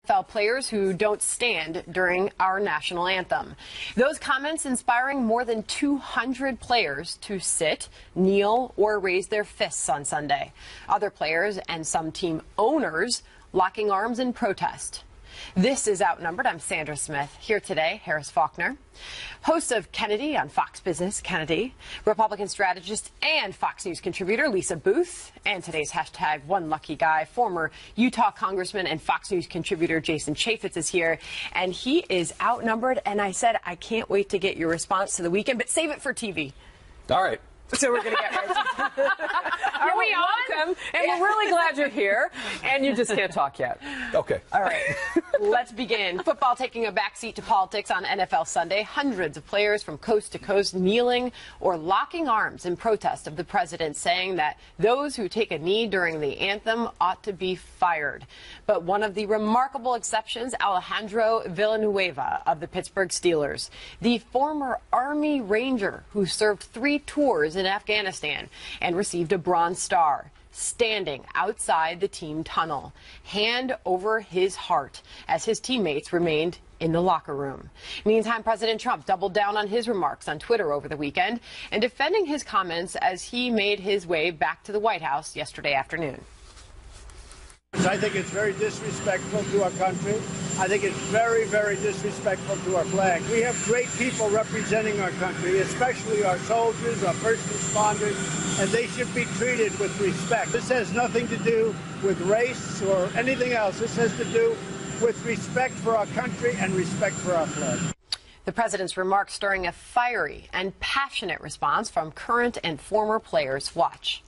NFL players who don't stand during our national anthem. Those comments inspiring more than 200 players to sit, kneel, or raise their fists on Sunday. Other players and some team owners locking arms in protest. This is Outnumbered. I'm Sandra Smith. Here today, Harris Faulkner, host of Kennedy on Fox Business Kennedy, Republican strategist and Fox News contributor Lisa Booth, and today's hashtag One Lucky Guy, former Utah Congressman and Fox News contributor Jason Chaffetz is here, and he is outnumbered. And I said, I can't wait to get your response to the weekend, but save it for TV. All right. So we're going to get right to Are we on? Welcome, and we're really glad you're here, and you just can't talk yet. Okay. All right. Let's begin. Football taking a backseat to politics on NFL Sunday. Hundreds of players from coast to coast kneeling or locking arms in protest of the president, saying that those who take a knee during the anthem ought to be fired. But one of the remarkable exceptions, Alejandro Villanueva of the Pittsburgh Steelers, the former Army Ranger who served 3 tours in Afghanistan and received a Bronze Star, standing outside the team tunnel, hand over his heart, as his teammates remained in the locker room. Meantime, President Trump doubled down on his remarks on Twitter over the weekend and defending his comments as he made his way back to the White House yesterday afternoon. I think it's very disrespectful to our country. I think it's very, very disrespectful to our flag. We have great people representing our country, especially our soldiers, our first responders, and they should be treated with respect. This has nothing to do with race or anything else. This has to do with respect for our country and respect for our flag. The president's remarks stirring a fiery and passionate response from current and former players. Watch.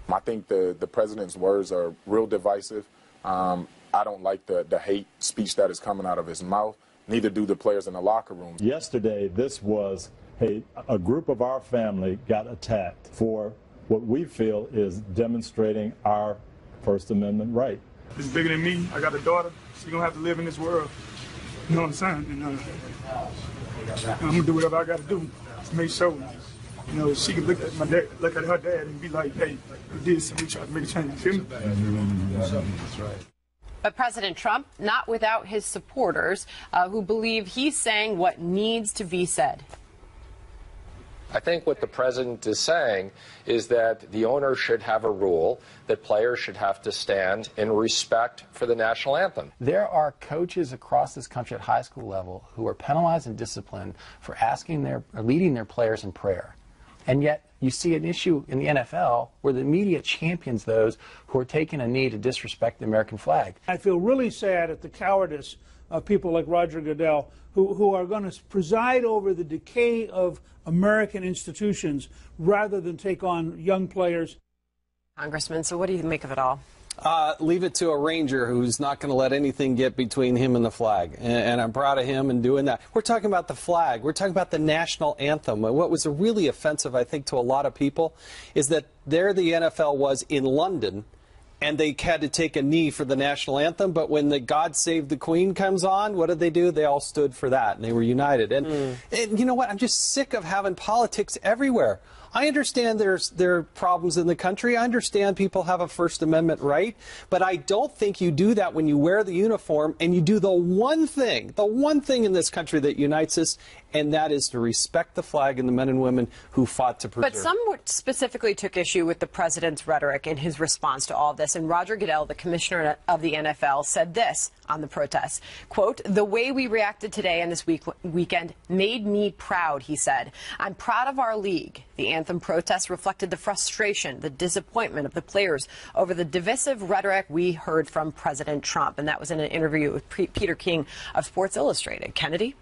I think the president's words are real divisive. I don't like the hate speech that is coming out of his mouth. Neither do the players in the locker room. Yesterday, this was a group of our family got attacked for what we feel is demonstrating our First Amendment right. It's bigger than me. I got a daughter. She's going to have to live in this world. You know what I'm saying? And I'm going to do whatever I got to do to make sure. You know, she could look at my dad, look at her dad, and be like, "Hey, we did something. We tried to make a change." You feel me? That's right. But President Trump, not without his supporters, who believe he's saying what needs to be said. I think what the president is saying is that the owner should have a rule that players should have to stand in respect for the national anthem. There are coaches across this country at high school level who are penalized and disciplined for leading their players in prayer. And yet you see an issue in the NFL where the media champions those who are taking a knee to disrespect the American flag. I feel really sad at the cowardice of people like Roger Goodell who are going to preside over the decay of American institutions rather than take on young players. Congressman, so what do you make of it all? Leave it to a Ranger who's not going to let anything get between him and the flag. And I'm proud of him in doing that. We're talking about the flag. We're talking about the national anthem. What was really offensive, I think, to a lot of people is that there the NFL was in London, and they had to take a knee for the national anthem. But when the God Save the Queen comes on, what did they do? They all stood for that, and they were united. And you know what? I'm just sick of having politics everywhere. I understand there are problems in the country. I understand people have a First Amendment right. But I don't think you do that when you wear the uniform and you do the one thing in this country that unites us, and that is to respect the flag and the men and women who fought to preserve it. But some specifically took issue with the president's rhetoric in his response to all this. And Roger Goodell, the commissioner of the NFL, said this on the protests, quote, "The way we reacted today and this weekend made me proud," he said. "I'm proud of our league." The anthem protests reflected the frustration, the disappointment of the players over the divisive rhetoric we heard from President Trump. And that was in an interview with Peter King of Sports Illustrated. Kennedy?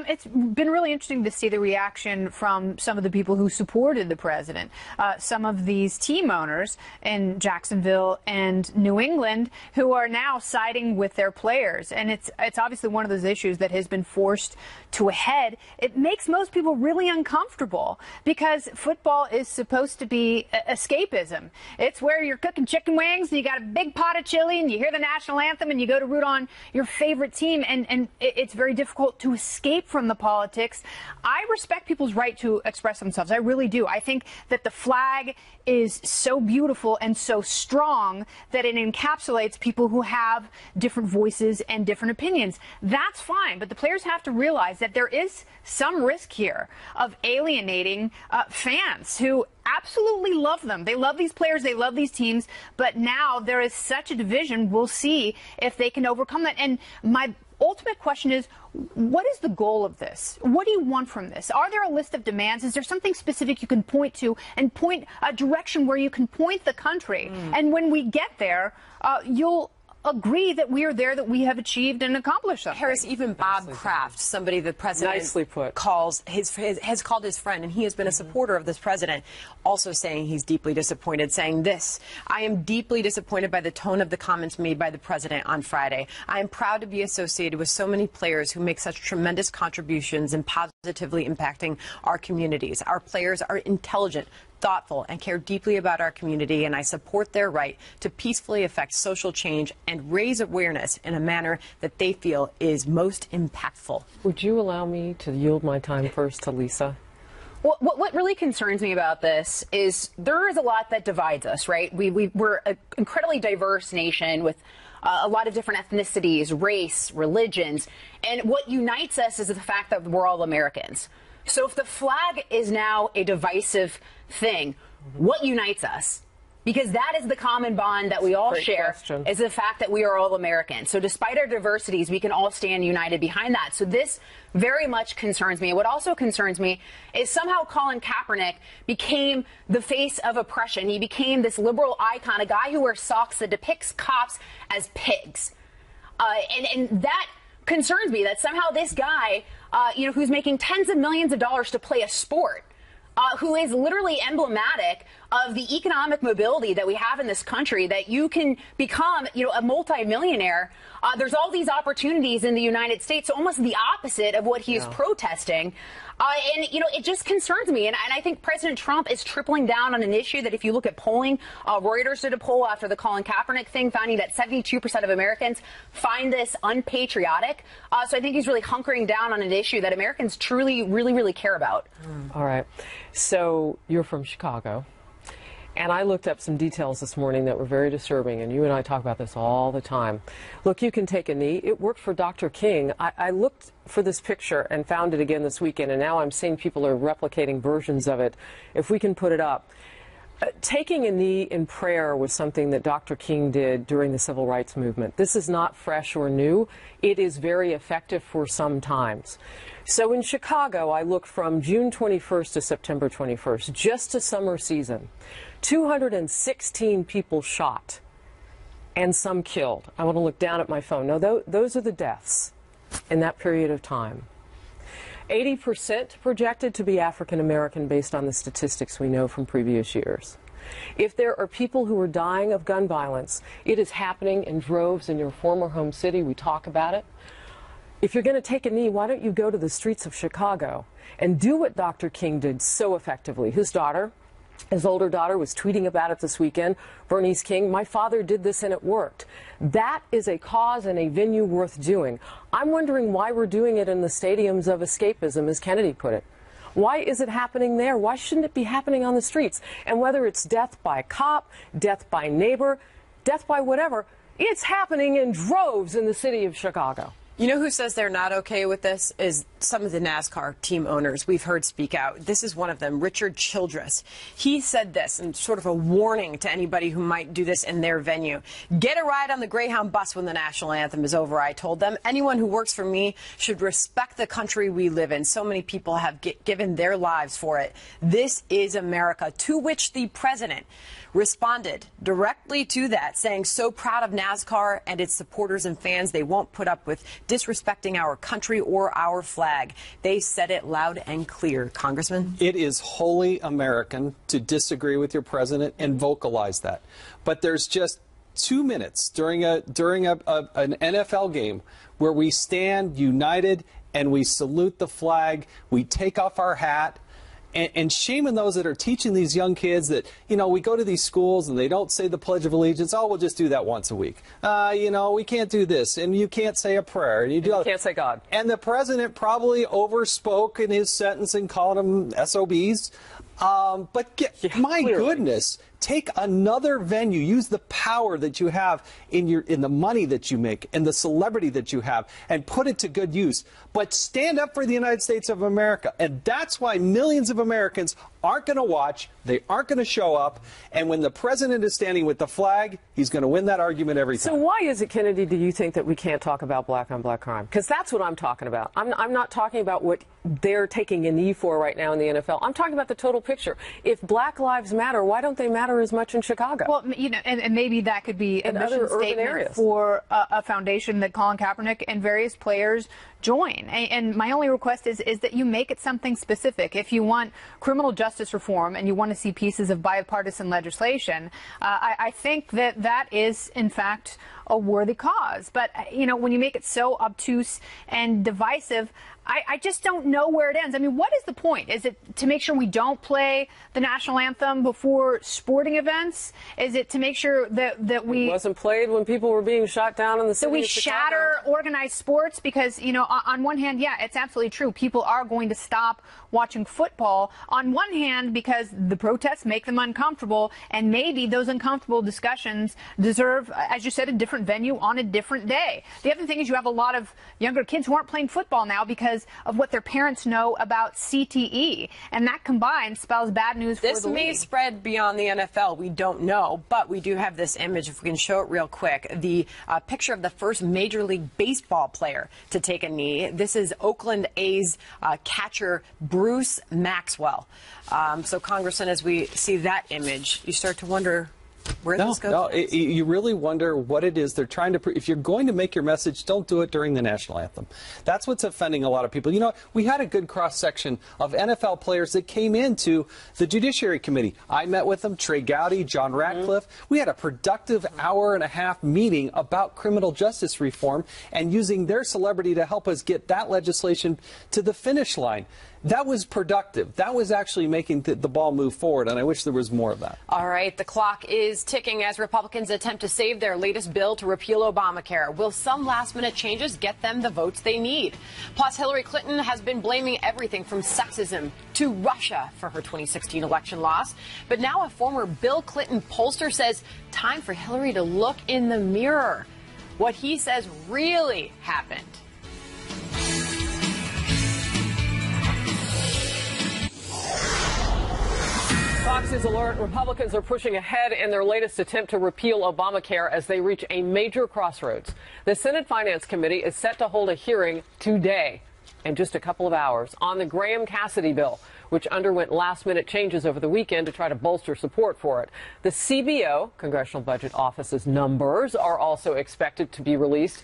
It's been really interesting to see the reaction from some of the people who supported the president. Some of these team owners in Jacksonville and New England who are now siding with their players. And it's obviously one of those issues that has been forced to a head. It makes most people really uncomfortable because football is supposed to be escapism. It's where you're cooking chicken wings and you got a big pot of chili and you hear the national anthem and you go to root on your favorite team. And it's very difficult to escape escape from the politics. I respect people's right to express themselves. I really do. I think that the flag is so beautiful and so strong that it encapsulates people who have different voices and different opinions. That's fine, but the players have to realize that there is some risk here of alienating fans who absolutely love them. They love these players, they love these teams, but now there is such a division. We'll see if they can overcome that. And my ultimate question is, what is the goal of this? What do you want from this? Are there a list of demands? Is there something specific you can point to and point a direction where you can point the country? And when we get there, you'll agree that we are there, that we have achieved and accomplished something. Harris, even Bob Kraft, somebody the president has called his friend, and he has been a supporter of this president, also saying he's deeply disappointed, saying this: I am deeply disappointed by the tone of the comments made by the president on Friday. I am proud to be associated with so many players who make such tremendous contributions in positively impacting our communities. Our players are intelligent, thoughtful, and care deeply about our community, and I support their right to peacefully affect social change and raise awareness in a manner that they feel is most impactful. Would you allow me to yield my time first to Lisa? Well, what really concerns me about this is there is a lot that divides us, right? We're an incredibly diverse nation with a lot of different ethnicities, race, religions, and what unites us is the fact that we're all Americans. So if the flag is now a divisive thing, what unites us? Because that is the common bond that we all share, is the fact that we are all Americans. So despite our diversities, we can all stand united behind that. So this very much concerns me. What also concerns me is somehow Colin Kaepernick became the face of oppression. He became this liberal icon, a guy who wears socks that depicts cops as pigs. And that concerns me, that somehow this guy, who's making tens of millions of dollars to play a sport, who is literally emblematic of the economic mobility that we have in this country, that you can become, a multimillionaire. There's all these opportunities in the United States, so almost the opposite of what he is protesting. And it just concerns me. And I think President Trump is tripling down on an issue that, if you look at polling, Reuters did a poll after the Colin Kaepernick thing, finding that 72% of Americans find this unpatriotic. So I think he's really hunkering down on an issue that Americans truly, really, really care about. All right. So you're from Chicago. And I looked up some details this morning that were very disturbing, and you and I talk about this all the time. Look, you can take a knee. It worked for Dr. King. I looked for this picture and found it again this weekend, and now I'm seeing people are replicating versions of it. If we can put it up. Taking a knee in prayer was something that Dr. King did during the Civil Rights Movement. This is not fresh or new. It is very effective for some times. So in Chicago, I looked from June 21st to September 21st, just a summer season. 216 people shot and some killed. I want to look down at my phone. No, those are the deaths in that period of time. 80% projected to be African American based on the statistics we know from previous years. If there are people who are dying of gun violence, it is happening in droves in your former home city. We talk about it. If you're going to take a knee, why don't you go to the streets of Chicago and do what Dr. King did so effectively? His older daughter was tweeting about it this weekend. Bernice King, my father did this and it worked. That is a cause and a venue worth doing. I'm wondering why we're doing it in the stadiums of escapism, as Kennedy put it. Why is it happening there? Why shouldn't it be happening on the streets? And whether it's death by cop, death by neighbor, death by whatever, it's happening in droves in the city of Chicago. You know who says they're not okay with this is some of the NASCAR team owners we've heard speak out. This is one of them, Richard Childress. He said this, and sort of a warning to anybody who might do this in their venue. Get a ride on the Greyhound bus when the national anthem is over, I told them. Anyone who works for me should respect the country we live in. So many people have given their lives for it. This is America, to which the president responded directly to that, saying so proud of NASCAR and its supporters and fans, they won't put up with disrespecting our country or our flag. They said it loud and clear. Congressman? It is wholly American to disagree with your president and vocalize that. But there's just 2 minutes during an NFL game where we stand united and we salute the flag, we take off our hat, And shame on those that are teaching these young kids that, you know, we go to these schools and they don't say the Pledge of Allegiance. Oh, we'll just do that once a week. You know, we can't do this. And you can't say a prayer. And you can't say God. And the president probably overspoke in his sentencing, calling them SOBs. My goodness, take another venue. Use the power that you have in the money that you make and the celebrity that you have, and put it to good use. But stand up for the United States of America, and that's why millions of Americans aren't going to watch. They aren't going to show up. And when the president is standing with the flag, he's going to win that argument every time. So why is it, Kennedy, do you think that we can't talk about black-on-black crime? Because that's what I'm talking about. I'm not talking about what they're taking a knee for right now in the NFL. I'm talking about the total picture. If Black Lives Matter, why don't they matter as much in Chicago? Well, you know, and maybe that could be a mission statement for a foundation that Colin Kaepernick and various players join. And my only request is that you make it something specific. If you want criminal justice reform and you want to see pieces of bipartisan legislation, I think that is, in fact, a worthy cause. But, you know, when you make it so obtuse and divisive, I just don't know where it ends. I mean, what is the point? Is it to make sure we don't play the national anthem before sporting events? Is it to make sure that we... It wasn't played when people were being shot down in the city that we of Chicago. shatter organized sports? Because, you know, on one hand, yeah, it's absolutely true. People are going to stop watching football. On one hand, because the protests make them uncomfortable, and maybe those uncomfortable discussions deserve, as you said, a different venue on a different day. The other thing is you have a lot of younger kids who aren't playing football now because of what their parents know about CTE, and that combined spells bad news for the league. This may spread beyond the NFL. We don't know, but we do have this image, if we can show it real quick, the picture of the first Major League Baseball player to take a knee. This is Oakland A's catcher Bruce Maxwell. So, Congressman, as we see that image, you start to wonder where this goes. You really wonder what it is they're trying to. If you're going to make your message, don't do it during the national anthem. That's what's offending a lot of people. You know, we had a good cross section of NFL players that came into the Judiciary Committee. I met with them, Trey Gowdy, John Ratcliffe. We had a productive hour-and-a-half meeting about criminal justice reform and using their celebrity to help us get that legislation to the finish line. That was productive. That was actually making the ball move forward, and I wish there was more of that. All right, the clock is ticking as Republicans attempt to save their latest bill to repeal Obamacare. Will some last-minute changes get them the votes they need? Plus, Hillary Clinton has been blaming everything from sexism to Russia for her 2016 election loss. But now a former Bill Clinton pollster says time for Hillary to look in the mirror. What he says really happened. Fox News alert, Republicans are pushing ahead in their latest attempt to repeal Obamacare as they reach a major crossroads. The Senate Finance Committee is set to hold a hearing today, in just a couple of hours, on the Graham-Cassidy bill, which underwent last-minute changes over the weekend to try to bolster support for it. The CBO, Congressional Budget Office's numbers, are also expected to be released,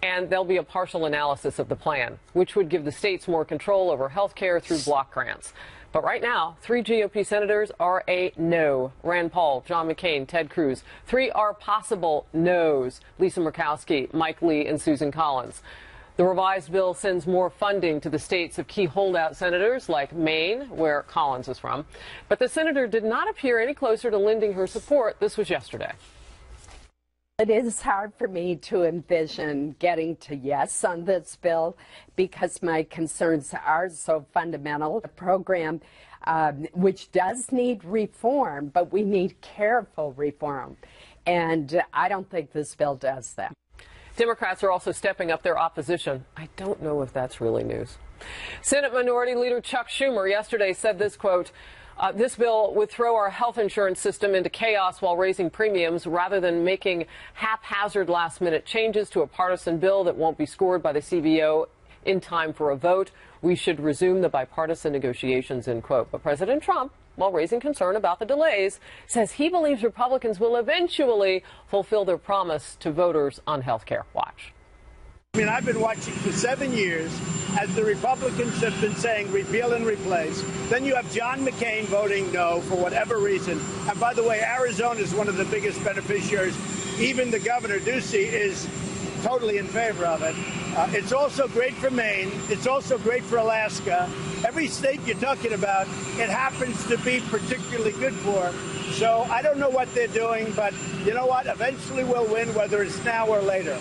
and there'll be a partial analysis of the plan, which would give the states more control over health care through block grants. But right now, 3 GOP senators are a no. Rand Paul, John McCain, Ted Cruz. 3 are possible no's. Lisa Murkowski, Mike Lee, and Susan Collins. The revised bill sends more funding to the states of key holdout senators like Maine, where Collins is from. But the senator did not appear any closer to lending her support. This was yesterday. It is hard for me to envision getting to yes on this bill because my concerns are so fundamental. A program which does need reform, but we need careful reform. And I don't think this bill does that. Democrats are also stepping up their opposition. I don't know if that's really news. Senate Minority Leader Chuck Schumer yesterday said this, quote, this bill would throw our health insurance system into chaos while raising premiums rather than making haphazard last-minute changes to a partisan bill that won't be scored by the CBO in time for a vote. We should resume the bipartisan negotiations, end quote. But President Trump, while raising concern about the delays, says he believes Republicans will eventually fulfill their promise to voters on health care. Watch. I mean, I've been watching for 7 years as the Republicans have been saying repeal and replace. Then you have John McCain voting no for whatever reason. And by the way, Arizona is one of the biggest beneficiaries. Even the governor, Ducey, is totally in favor of it. It's also great for Maine. It's also great for Alaska. every state you're talking about, it happens to be particularly good for. So I don't know what they're doing, but you know what? Eventually we'll win, whether it's now or later.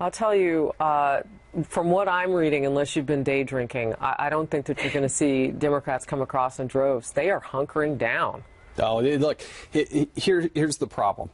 I'll tell you, from what I'm reading, unless you've been day drinking, I don't think that you're going to see Democrats come across in droves. They are hunkering down. Oh, look, here's the problem.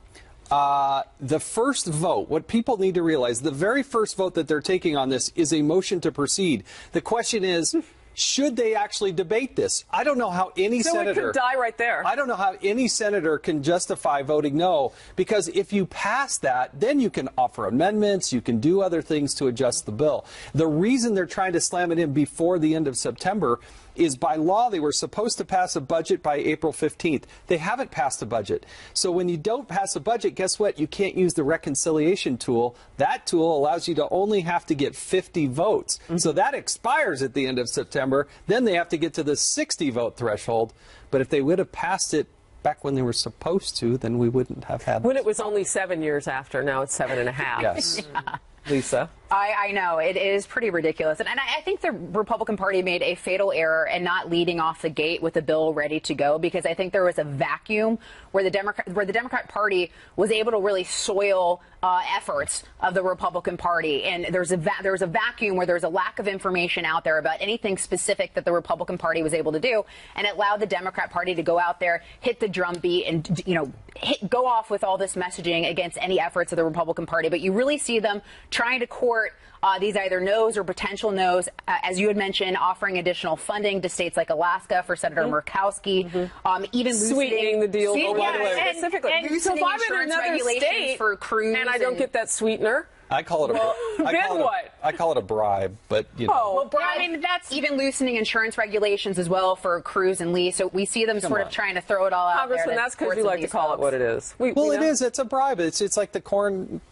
The first vote, what people need to realize, the very first vote that they're taking on this is a motion to proceed. The question is, should they actually debate this? I don't know how any senator... it could die right there. I don't know how any senator can justify voting no, because if you pass that, then you can offer amendments, you can do other things to adjust the bill. The reason they're trying to slam it in before the end of September is by law they were supposed to pass a budget by April 15th. They haven't passed a budget. So when you don't pass a budget, guess what? You can't use the reconciliation tool. That tool allows you to only have to get 50 votes. So that expires at the end of September. Then they have to get to the 60 vote threshold. But if they would have passed it back when they were supposed to, then we wouldn't have had When it was only 7 years after, now it's 7.5. Yes. Yeah. Lisa? I know. It is pretty ridiculous. And I think the Republican Party made a fatal error in not leading off the gate with a bill ready to go, because I think there was a vacuum where the Democrat Party was able to really soil efforts of the Republican Party. And there was a vacuum where there was a lack of information out there about anything specific that the Republican Party was able to do. And it allowed the Democrat Party to go out there, hit the drumbeat, and, you know, go off with all this messaging against any efforts of the Republican Party. But you really see them trying to court these either no's or potential no's, as you had mentioned, offering additional funding to states like Alaska for Senator Murkowski, even sweetening the deal. Specifically, so if I'm in another state for cruise and I don't get that sweetener, I call it I call it a bribe, but you know. Well, bribe, I mean, that's even loosening insurance regulations as well for cruise and lease. So we see them sort of trying to throw it all out there. Congressman, that's because you like to call it what it is. It is. It's a bribe. It's like the corn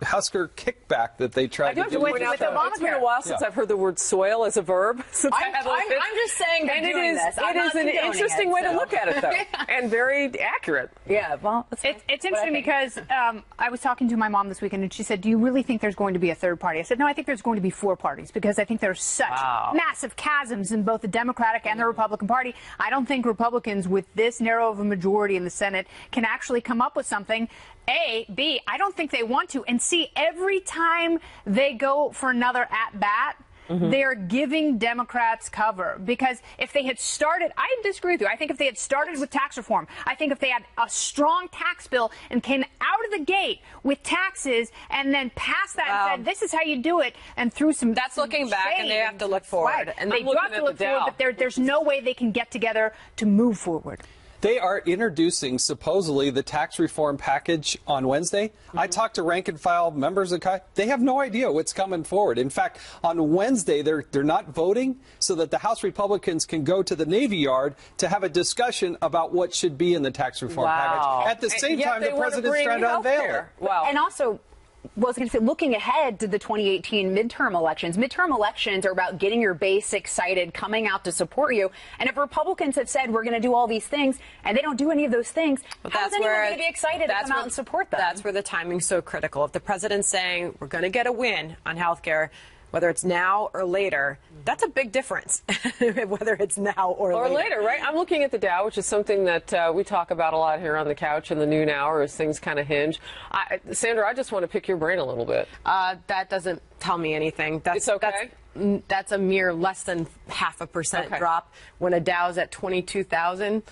Husker kickback that they tried to do. It's been a while since I've heard the word soil as a verb. I'm just saying that it is an interesting way to look at it, though, and very accurate. Yeah, well, it's interesting because I was talking to my mom this weekend, and she said, "Do you really think there's going to be a third party?" I said, "No, I think there's going to be 4 parties, because I think there's such massive chasms in both the Democratic and the Republican Party. I don't think Republicans, with this narrow of a majority in the Senate, can actually come up with something." A, B, I don't think they want to. And C, every time they go for another at-bat, they're giving Democrats cover. Because if they had started, I disagree with you. I think if they had started with tax reform, I think if they had a strong tax bill and came out of the gate with taxes and then passed that and said, this is how you do it, and threw some That's looking back, and they have to look forward. Right. And they do have to look forward, but there's no way they can get together to move forward. They are introducing, supposedly, the tax reform package on Wednesday. I talked to rank and file members of they have no idea what's coming forward. In fact, on Wednesday, they're not voting so that the House Republicans can go to the Navy Yard to have a discussion about what should be in the tax reform package. At the same time, the president's trying to unveil it. Wow. And also, well, I was going to say, looking ahead to the 2018 midterm elections are about getting your base excited, coming out to support you. And if Republicans have said we're going to do all these things and they don't do any of those things, how is anyone going to be excited to come out and support them? That's where the timing's so critical. If the president's saying we're going to get a win on health care, whether it's now or later, that's a big difference, whether it's now or later. Right? I'm looking at the Dow, which is something that we talk about a lot here on the couch in the noon hour as things kind of hinge. Sandra, I just want to pick your brain a little bit. That doesn't tell me anything. It's okay? That's a mere less than 0.5% drop when a Dow's at 22,000.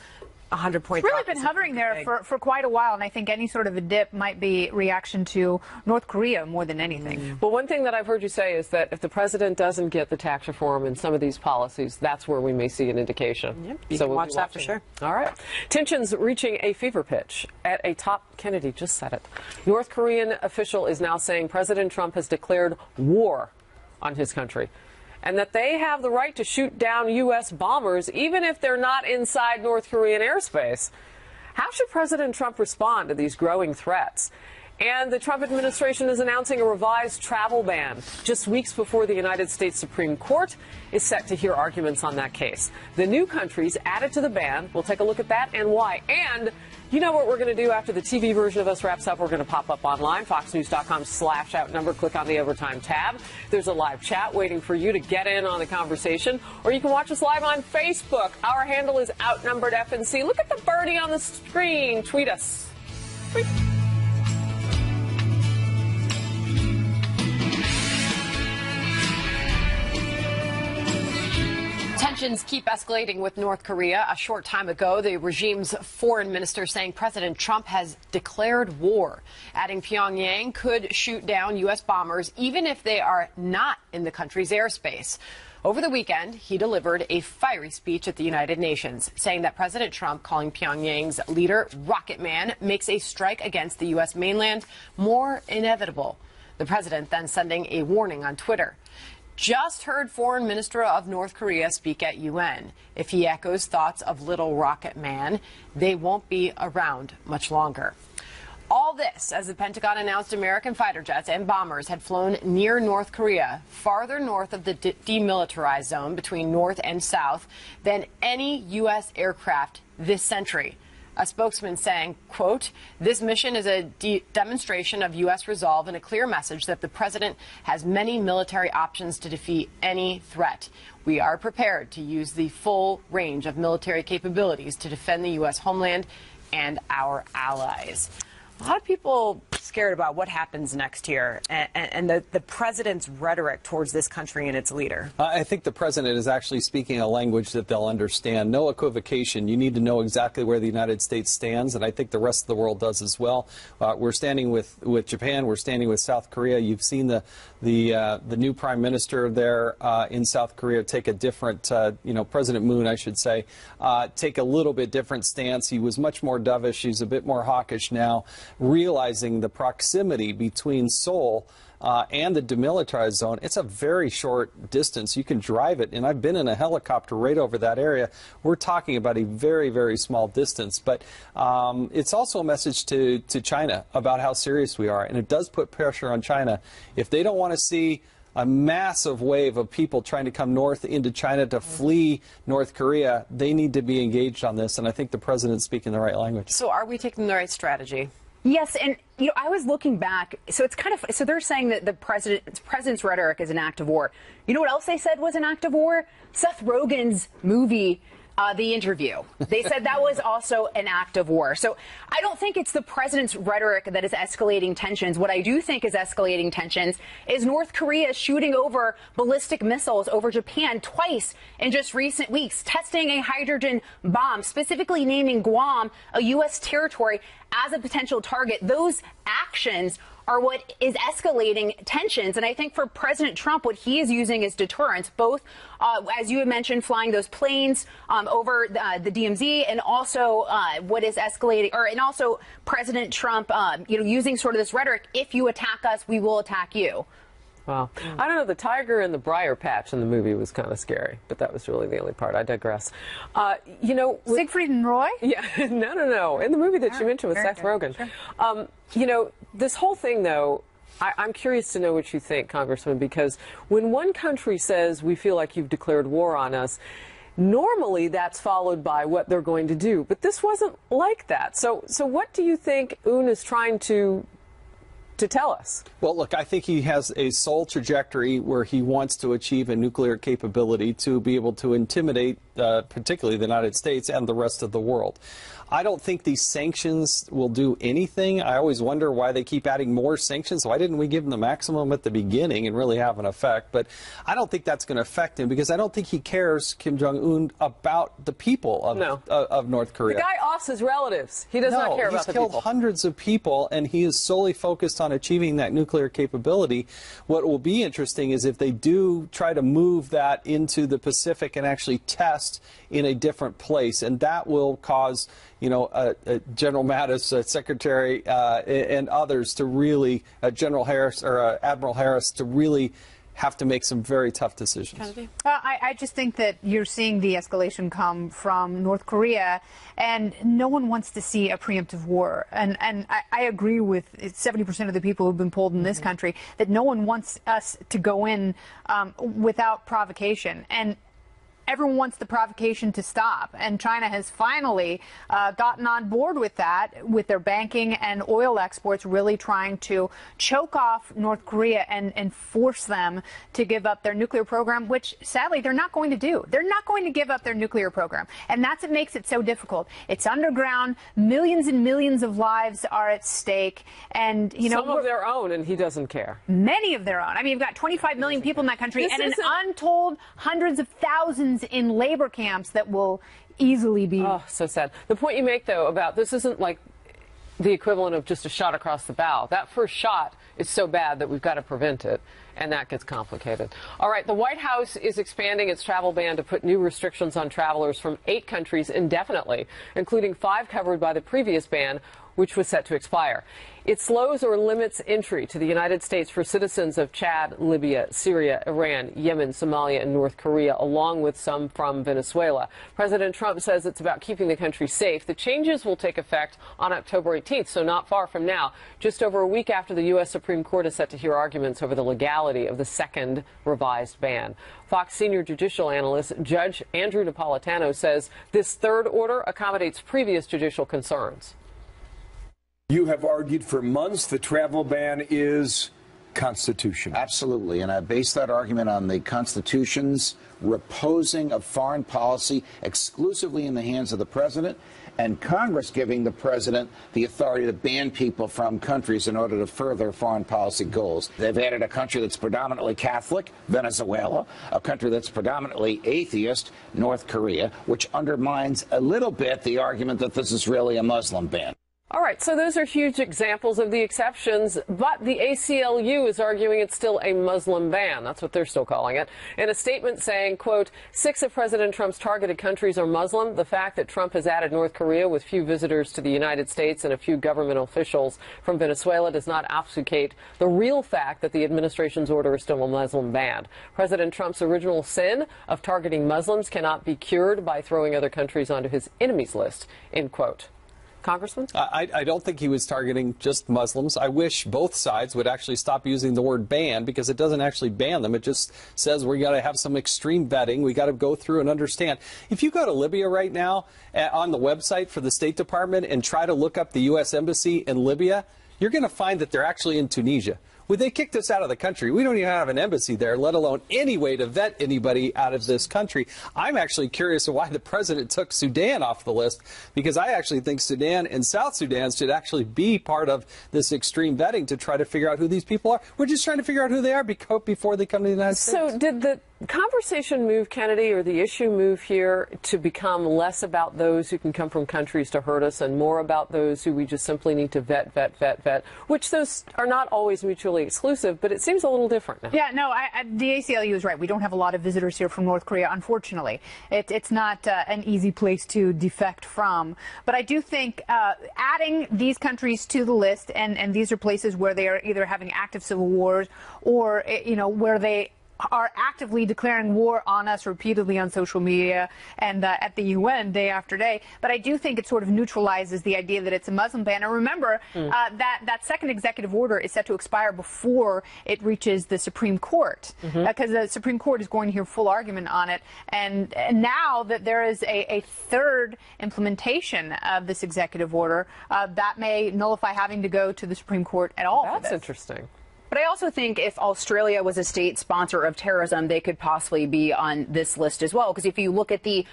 100 point It's really been hovering there for quite a while, and I think any sort of a dip might be reaction to North Korea more than anything. Well, one thing that I've heard you say is that if the president doesn't get the tax reform and some of these policies, that's where we may see an indication. Yep, you can watch that for sure. All right. Tensions reaching a fever pitch at a top, Kennedy just said it. North Korean official is now saying President Trump has declared war on his country, and that they have the right to shoot down U.S. bombers even if they're not inside North Korean airspace. How should President Trump respond to these growing threats? And the Trump administration is announcing a revised travel ban just weeks before the United States Supreme Court is set to hear arguments on that case. The new countries added to the ban. We'll take a look at that and why. And you know what we're going to do after the TV version of us wraps up? We're going to pop up online, foxnews.com/outnumbered. Click on the Overtime tab. There's a live chat waiting for you to get in on the conversation. Or you can watch us live on Facebook. Our handle is Outnumbered FNC. Look at the birdie on the screen. Tweet us. Tweet. Tensions keep escalating with North Korea. A short time ago, the regime's foreign minister saying President Trump has declared war, adding Pyongyang could shoot down U.S. bombers even if they are not in the country's airspace. Over the weekend, he delivered a fiery speech at the United Nations, saying that President Trump, calling Pyongyang's leader Rocket Man, makes a strike against the U.S. mainland more inevitable. The president then sending a warning on Twitter. Just heard Foreign Minister of North Korea speak at UN. If he echoes thoughts of little Rocket Man, they won't be around much longer. All this as the Pentagon announced American fighter jets and bombers had flown near North Korea, farther north of the demilitarized zone between North and South than any U.S. aircraft this century. A spokesman saying, quote, "This mission is a demonstration of U.S. resolve and a clear message that the president has many military options to defeat any threat. We are prepared to use the full range of military capabilities to defend the U.S. homeland and our allies." A lot of people scared about what happens next year and the president's rhetoric towards this country and its leader. I think the president is actually speaking a language that they'll understand. No equivocation. You need to know exactly where the United States stands, and I think the rest of the world does as well. We're standing with Japan. We're standing with South Korea. You've seen the new prime minister there in South Korea take a different, President Moon, I should say, take a little bit different stance. He was much more dovish. He's a bit more hawkish now, realizing the proximity between Seoul and the demilitarized zone. It's a very short distance. You can drive it, and I've been in a helicopter right over that area. We're talking about a very, very small distance. But it's also a message to China about how serious we are, and it does put pressure on China. If they don't want to see a massive wave of people trying to come north into China to flee North Korea, they need to be engaged on this, and I think the president's speaking the right language. So are we taking the right strategy? Yes, and I was looking back, so it's kind of so they're saying that the president's rhetoric is an act of war. You know what else they said was an act of war? Seth Rogen's movie, The Interview. They said that was also an act of war. So I don't think it's the president's rhetoric that is escalating tensions. What I do think is escalating tensions is North Korea shooting over ballistic missiles over Japan twice in just recent weeks, testing a hydrogen bomb, specifically naming Guam, a U.S. territory, as a potential target. Those actions are what is escalating tensions. And I think for President Trump, what he is using is deterrence, both, as you had mentioned, flying those planes over the DMZ, and also what is escalating, and also President Trump, using sort of this rhetoric, if you attack us, we will attack you. Wow. I don't know, the tiger in the briar patch in the movie was kind of scary, but that was really the only part. I digress. Siegfried and Roy? Yeah, no. In the movie that you mentioned with Seth Rogen. Sure. This whole thing, though, I'm curious to know what you think, Congressman, because when one country says we feel like you've declared war on us, normally that's followed by what they're going to do. But this wasn't like that. So what do you think Un is trying to tell us? Well, look, I think he has a sole trajectory where he wants to achieve a nuclear capability to be able to intimidate particularly the United States and the rest of the world. I don't think these sanctions will do anything. I always wonder why they keep adding more sanctions. Why didn't we give him the maximum at the beginning and really have an effect? But I don't think that's going to affect him, because I don't think he cares, Kim Jong-un, about the people of North Korea. The guy offs his relatives. He does not care about the people. He's killed hundreds of people, and he is solely focused on achieving that nuclear capability. What will be interesting is if they do try to move that into the Pacific and actually test in a different place, and that will cause General Mattis, Secretary, and others to really, General Harris or Admiral Harris, to really have to make some very tough decisions. I just think that you're seeing the escalation come from North Korea, and no one wants to see a preemptive war. And I agree with 70% of the people who've been polled in this country that no one wants us to go in without provocation. And everyone wants the provocation to stop, and China has finally gotten on board with that, with their banking and oil exports, really trying to choke off North Korea and force them to give up their nuclear program, which sadly they're not going to do. They're not going to give up their nuclear program, and that's what makes it so difficult. It's underground. Millions and millions of lives are at stake, and some of their own, and he doesn't care. Many of their own. I mean, you've got 25 million people in that country, and an untold hundreds of thousands in labor camps that will easily be... Oh, so sad. The point you make, though, about this isn't like the equivalent of just a shot across the bow. That first shot is so bad that we've got to prevent it, and that gets complicated. All right, the White House is expanding its travel ban to put new restrictions on travelers from 8 countries indefinitely, including 5 covered by the previous ban, which was set to expire. It slows or limits entry to the United States for citizens of Chad, Libya, Syria, Iran, Yemen, Somalia, and North Korea, along with some from Venezuela. President Trump says it's about keeping the country safe. The changes will take effect on October 18th, so not far from now, just over a week after the U.S. Supreme Court is set to hear arguments over the legality of the second revised ban. Fox senior judicial analyst Judge Andrew Napolitano says this third order accommodates previous judicial concerns. You have argued for months the travel ban is constitutional. Absolutely, and I base that argument on the Constitution's reposing of foreign policy exclusively in the hands of the president, and Congress giving the president the authority to ban people from countries in order to further foreign policy goals. They've added a country that's predominantly Catholic, Venezuela, a country that's predominantly atheist, North Korea, which undermines a little bit the argument that this is really a Muslim ban. All right, so those are huge examples of the exceptions, but the ACLU is arguing it's still a Muslim ban. That's what they're still calling it. In a statement saying, quote, 6 of President Trump's targeted countries are Muslim. The fact that Trump has added North Korea with few visitors to the United States and a few government officials from Venezuela does not obfuscate the real fact that the administration's order is still a Muslim ban. President Trump's original sin of targeting Muslims cannot be cured by throwing other countries onto his enemies list, end quote. Congressman? I don't think he was targeting just Muslims. I wish both sides would actually stop using the word ban, because it doesn't actually ban them. It just says we got to have some extreme vetting. We got to go through and understand. If you go to Libya right now on the website for the State Department and try to look up the U.S. Embassy in Libya, you're going to find that they're actually in Tunisia. Well, they kicked us out of the country. We don't even have an embassy there, let alone any way to vet anybody out of this country. I'm actually curious of why the president took Sudan off the list, because I actually think Sudan and South Sudan should actually be part of this extreme vetting to try to figure out who these people are. We're just trying to figure out who they are before they come to the United States. So did the conversation move, Kennedy, or the issue move here to become less about those who can come from countries to hurt us and more about those who we just simply need to vet, which those are not always mutually exclusive, but it seems a little different now. Yeah, no, the ACLU is right. We don't have a lot of visitors here from North Korea, unfortunately. It's not an easy place to defect from. But I do think adding these countries to the list, and these are places where they are either having active civil wars or, where they are actively declaring war on us repeatedly on social media and at the UN day after day. But I do think it sort of neutralizes the idea that it's a Muslim ban. And remember, that second executive order is set to expire before it reaches the Supreme Court, because the Supreme Court is going to hear full argument on it. And now that there is a third implementation of this executive order, that may nullify having to go to the Supreme Court at all. That's interesting. But I also think if Australia was a state sponsor of terrorism, they could possibly be on this list as well. Because if you look at the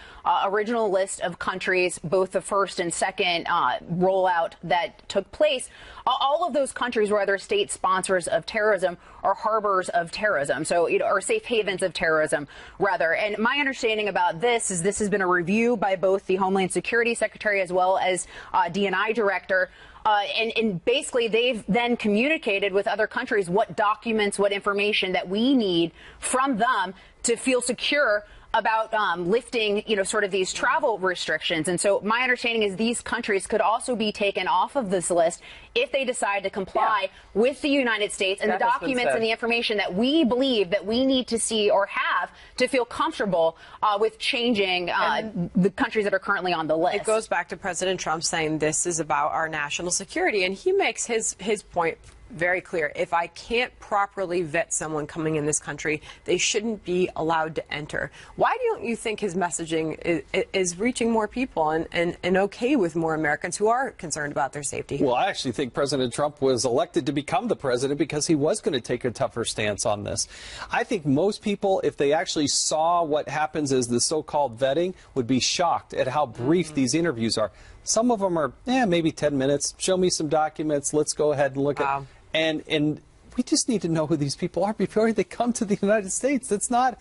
original list of countries, both the first and second rollout that took place, all of those countries were either state sponsors of terrorism or harbors of terrorism, so or safe havens of terrorism, rather. And my understanding about this is this has been a review by both the Homeland Security Secretary as well as DNI Director. And basically, they've then communicated with other countries what documents, what information that we need from them to feel secure about lifting, sort of these travel restrictions. And so my understanding is these countries could also be taken off of this list if they decide to comply with the United States and the documents and the information that we believe that we need to see or have to feel comfortable with changing the countries that are currently on the list. It goes back to President Trump saying this is about our national security, and he makes his point very clear. If I can't properly vet someone coming in this country, they shouldn't be allowed to enter. Why don't you think his messaging is reaching more people and okay with more Americans who are concerned about their safety? Well, I actually think President Trump was elected to become the president because he was going to take a tougher stance on this. I think most people, if they actually saw what happens as the so-called vetting, would be shocked at how brief these interviews are. Some of them are, maybe 10 minutes. Show me some documents. Let's go ahead and look at. And we just need to know who these people are before they come to the United States. That's not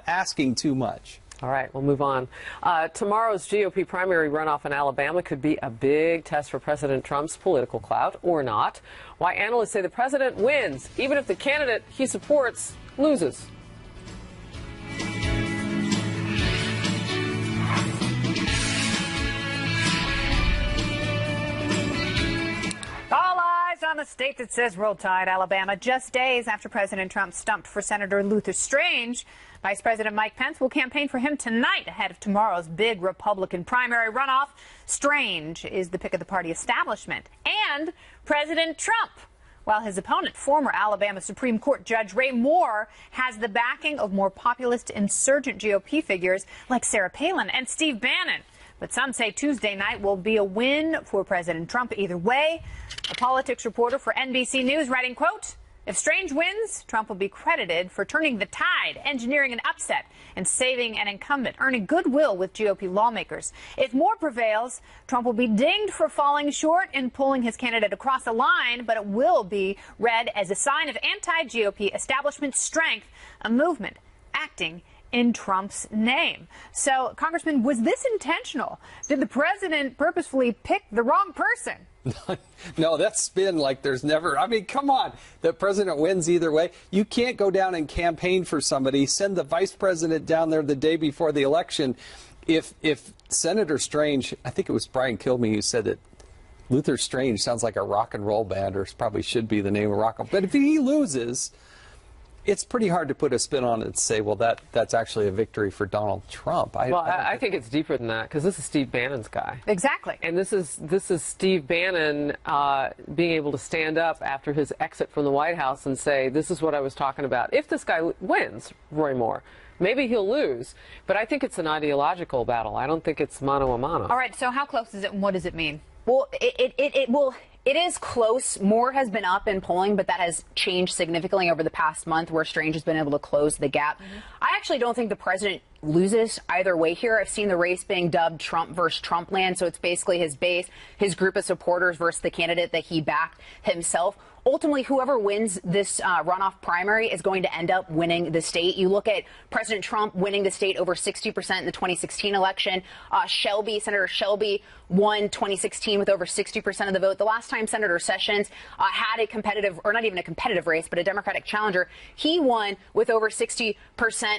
asking too much. All right, we'll move on. Tomorrow's GOP primary runoff in Alabama could be a big test for President Trump's political clout, or not. Why analysts say the president wins, even if the candidate he supports loses. All eyes on the state that says roll tide, Alabama, just days after President Trump stumped for Senator Luther Strange. Vice President Mike Pence will campaign for him tonight ahead of tomorrow's big Republican primary runoff. Strange is the pick of the party establishment and President Trump, while his opponent, former Alabama Supreme Court Judge Ray Moore, has the backing of more populist insurgent GOP figures like Sarah Palin and Steve Bannon. But some say Tuesday night will be a win for President Trump either way. A politics reporter for NBC News writing, quote, "If Strange wins, Trump will be credited for turning the tide, engineering an upset, and saving an incumbent, earning goodwill with GOP lawmakers. If Moore prevails, Trump will be dinged for falling short in pulling his candidate across the line, but it will be read as a sign of anti-GOP establishment strength, a movement acting in Trump's name." So, Congressman, was this intentional? Did the president purposefully pick the wrong person? No, that's spin like there's never. I mean, come on. The president wins either way. You can't go down and campaign for somebody, send the vice president down there the day before the election. If Senator Strange, I think it was Brian Kilmeade who said that Luther Strange sounds like a rock and roll band, or probably should be the name of rock and roll. But if he loses, it's pretty hard to put a spin on it and say, well, that's actually a victory for Donald Trump. I think it's deeper than that, because this is Steve Bannon's guy. Exactly. And this is Steve Bannon being able to stand up after his exit from the White House and say, this is what I was talking about. If this guy wins, Roy Moore, maybe he'll lose. But I think it's an ideological battle. I don't think it's mano a mano. All right, so how close is it and what does it mean? Well, it is close. Moore has been up in polling, but that has changed significantly over the past month, where Strange has been able to close the gap. I actually don't think the president loses either way here. I've seen the race being dubbed Trump versus Trump land, so it's basically his base, his group of supporters versus the candidate that he backed himself. Ultimately, whoever wins this runoff primary is going to end up winning the state. You look at President Trump winning the state over 60% in the 2016 election. Senator Shelby won 2016 with over 60% of the vote. The last time Senator Sessions had a competitive, or not even a competitive race, but a Democratic challenger, he won with over 60%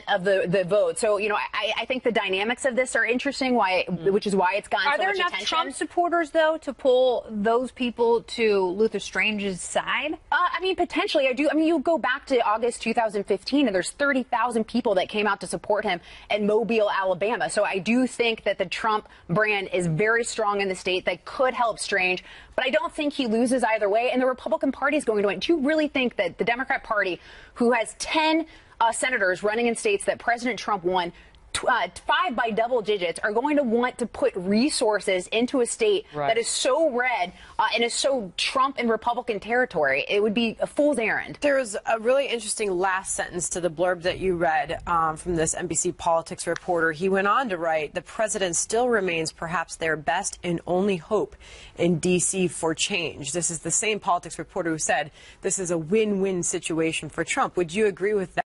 of the vote. So, I think the dynamics of this are interesting, which is why it's gotten so much attention. Are there enough Trump supporters, though, to pull those people to Luther Strange's side? Potentially, I do. You go back to August 2015, and there's 30,000 people that came out to support him in Mobile, Alabama. So I do think that the Trump brand is very strong in the state that could help Strange. But I don't think he loses either way, and the Republican Party is going to win. Do you really think that the Democrat Party, who has 10 senators running in states that President Trump won, 5 by double digits, are going to want to put resources into a state that is so red and is so Trump and Republican territory? It would be a fool's errand. There was a really interesting last sentence to the blurb that you read from this NBC politics reporter. He went on to write, "The president still remains perhaps their best and only hope in D.C. for change." This is the same politics reporter who said this is a win-win situation for Trump. Would you agree with that?